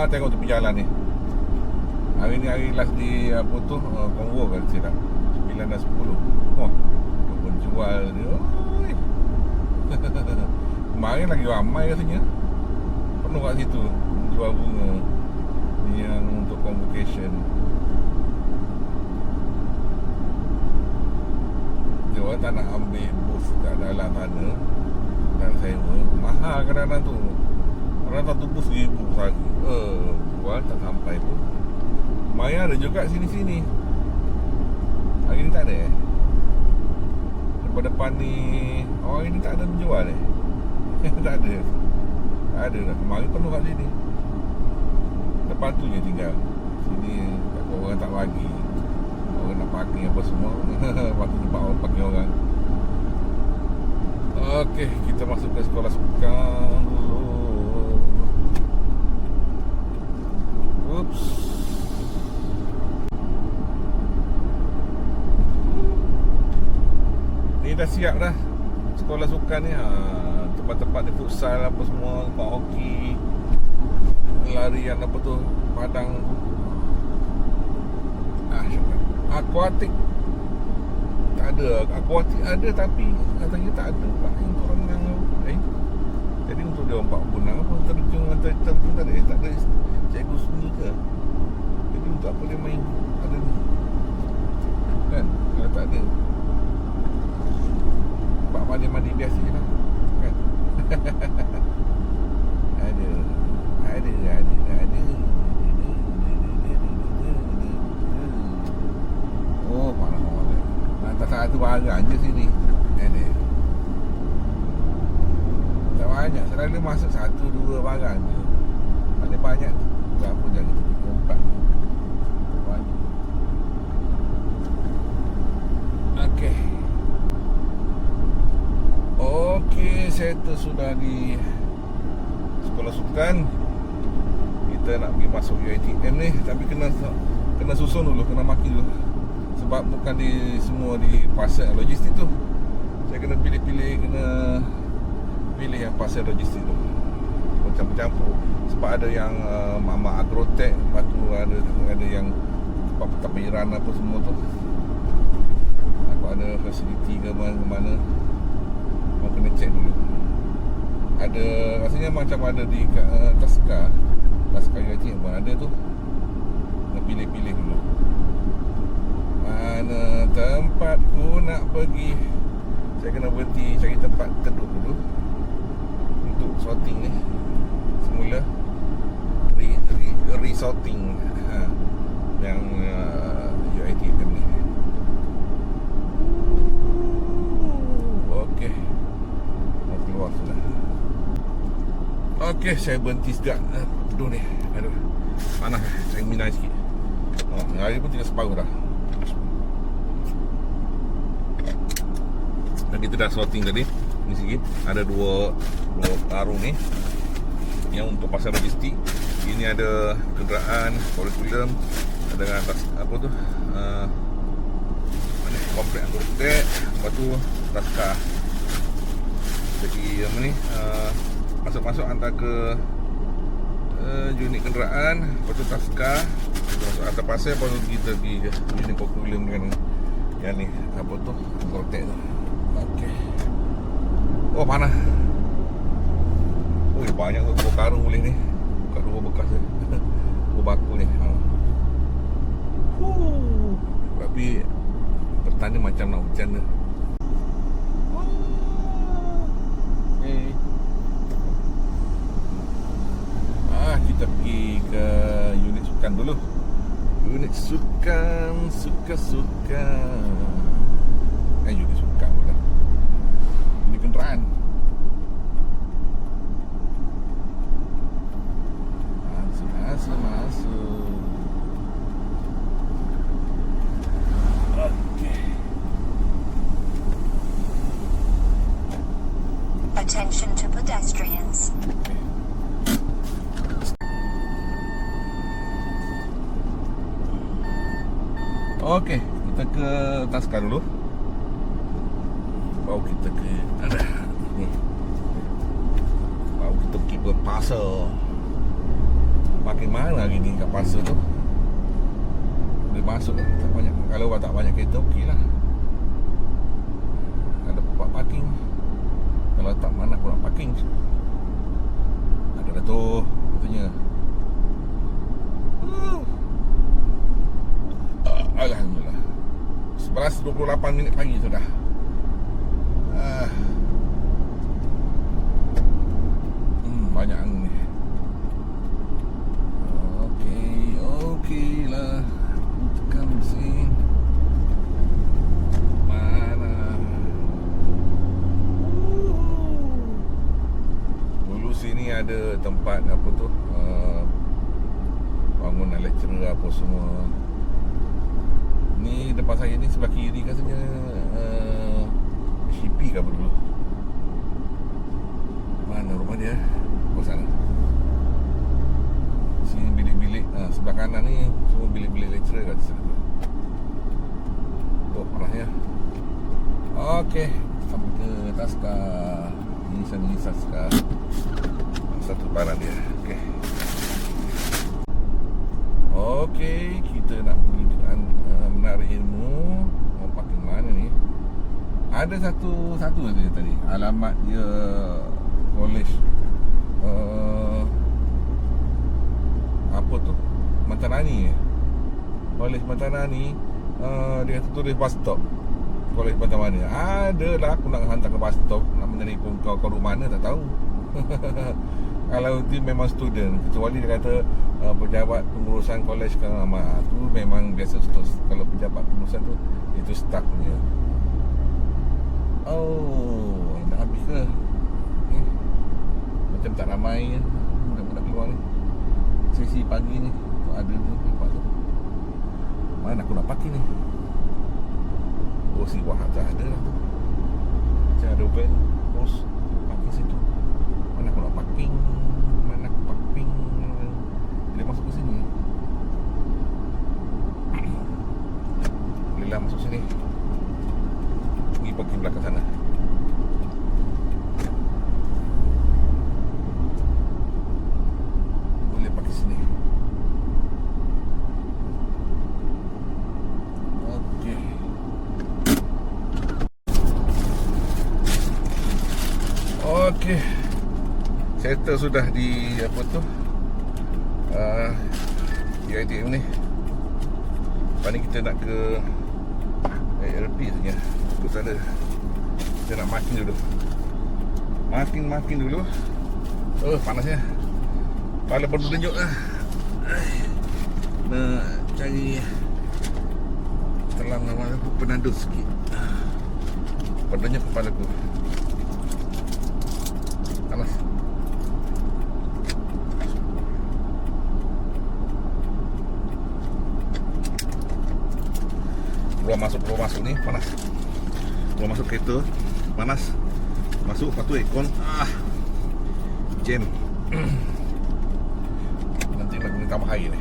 Tengok tepi jalan ni. Hari ni hari last di apa tu, Konvo kan silap 9 dan 10. Oh, penjual ni. Oi. Kemarin lagi ramai rasanya. Penuh kat situ jual bunga yang untuk convocation. Dia orang tak nak ambil booth kat dalam sana dan sewa. Mahal kadang-kadang tu. Orang satu booth RM1,000 sahaja. Jual tak sampai pun. Maya ada juga sini-sini. Hari ni tak ada depan-depan ni. Oh, hari ni tak ada menjual tak ada. Tak ada dah. Kemarin penuh kat sini. Depan tu je tinggal. Sini takut orang tak bagi. Orang nak parking apa semua. Waktu tempat orang parking orang. Okey, kita masuk ke sekolah sukan dulu. Oops. Ni dah siap dah sekolah sukan ni. Tempat-tempat di futsal apa semua, tempat hoki, larian apa tu, padang tu. Aquatic tak ada. Aquatic ada tapi katanya tak ada pula yang korang yang jadi untuk dia orang 4 bulan apa terjun atau terjun tak ada cikgu sunyi ke. Jadi untuk apa dia main ada ni kan, kalau tak ada bak mandi-mandi biasa je lah kan. Ada oh mana-mana tak satu barang je sini. Ada tak banyak, selalu masuk 1-2 barang je. Paling banyak berapa jadi 3-4 banyak. Okey, settle sudah di sekolah sukan. Kita nak pergi masuk UiTM ni, tapi kena susun dulu, kena maki dulu. Sebab bukan di semua di pasar logistik tu. Saya kena pilih-pilih, kena pilih yang pasar logistik tu. Campur-campur. Sebab ada yang Mama Agrotech, lepas tu ada yang tempat pentadbiran apa semua tu. Aku ada fasiliti ke mana-mana. Mau kena check dulu. Ada rasanya macam ada di Taska UiTM pun ada tu. Kena pilih-pilih dulu. Mana tempatku nak pergi. Saya kena berhenti cari tempat teduh dulu untuk sorting ni. Semula resorting yang UiTM ni. Okey, mau keluar sudah. Okey, saya berhenti sekejap teduh ni. Aduh, panas. Saya minum sikit. Hari pun tinggal separuh dah. Dan kita dah sorting tadi. Ni sikit. Ada dua karung ni yang untuk pasar logistik. Ini ada kenderaan, kurikulum, ada dengan apa tu, komplek Agrotech, lepas tu Taska. Jadi apa ni, masuk-masuk hantar ke unit kenderaan, lepas tu Taska, masuk hantar pasar, lepas tu kita pergi ke unit kurikulum dengan yang ni, apa tu, Agrotech tu. Okey. Oh, panas. Oh, banyak tu, 2 karung boleh ni. Buka 2 bekas je. 2 baku ni. Tapi petang ni macam nak hujan tu. Okay. Kita pergi ke unit sukan dulu. Unit sukan, suka-suka. Unit sukan pula. Unit kenderaan. Masuk. Okey. Attention to pedestrians. Okey, kita ke Taska dulu. Baru kita ke ni. Baru kita pergi ke pasar. parking mana hari ni kat pasar tu. Boleh masuk lah. Tak banyak. Kalau tak banyak kereta okey lah. Ada tempat parking. Kalau tak, mana aku nak parking. Ada dah tu katanya. Alhamdulillah. 11.28 minit pagi sudah. Banyak angin ni. Okey lah. Tekan mesin. Mana? Dulu sini ada tempat apa tu, bangunan lecturer apa semua. Ni depan saya ni sebelah kiri katanya Shipi ke apa dulu. Mana rumah dia? Oh sana. Sini bilik-bilik. Sebelah kanan ni semua bilik-bilik lecturer kat sana. Oh parahnya. Okey, sampai ke Taskar. Ini sana Taskar. Satu barang dia. Okey. Okey, kita nak pergi ke menarik ilmu. Mau parking mana ni? Ada satu saja tadi. Alamat dia college apa tu? Matanani. College Matanani. Dia kata tulis bus stop. College Matanani. Adalah aku nak hantar ke bus stop, nak menelpon kau rumah mana tak tahu. Kalau dia memang student, kecuali dia kata pejabat pengurusan kolej ke tu memang biasa tu. Kalau pejabat pengurusan tu itu staff punya. Oh, nak habis ke? Macam tak ramai je. Budak-budak keluar ni. Sesi pagi ni tu ada tu nampak tu. Mana aku nak parking ni? Oh, si Wahab tak ada lah tu. Macam ada van terus parking situ. Mana aku nak parking? Mana aku parking? Bila masuk ke sini boleh lah masuk sini. Pergi parking belakang sana. Boleh parking sini. Okey. Okey. Settle sudah di apa tu, di ITM ni. Lepas ni kita nak ke ALP saja. Terus ada kita nak makin dulu. Makin dulu. Panasnya. Kepala pun berdenyut lah. Nak cari telam nama aku penandus sikit. Berdenyut kepala aku. Panas. Keluar masuk ni panas. Keluar masuk kereta panas. Masuk lepas tu aircon jam. Nanti nak kena tambah air ni.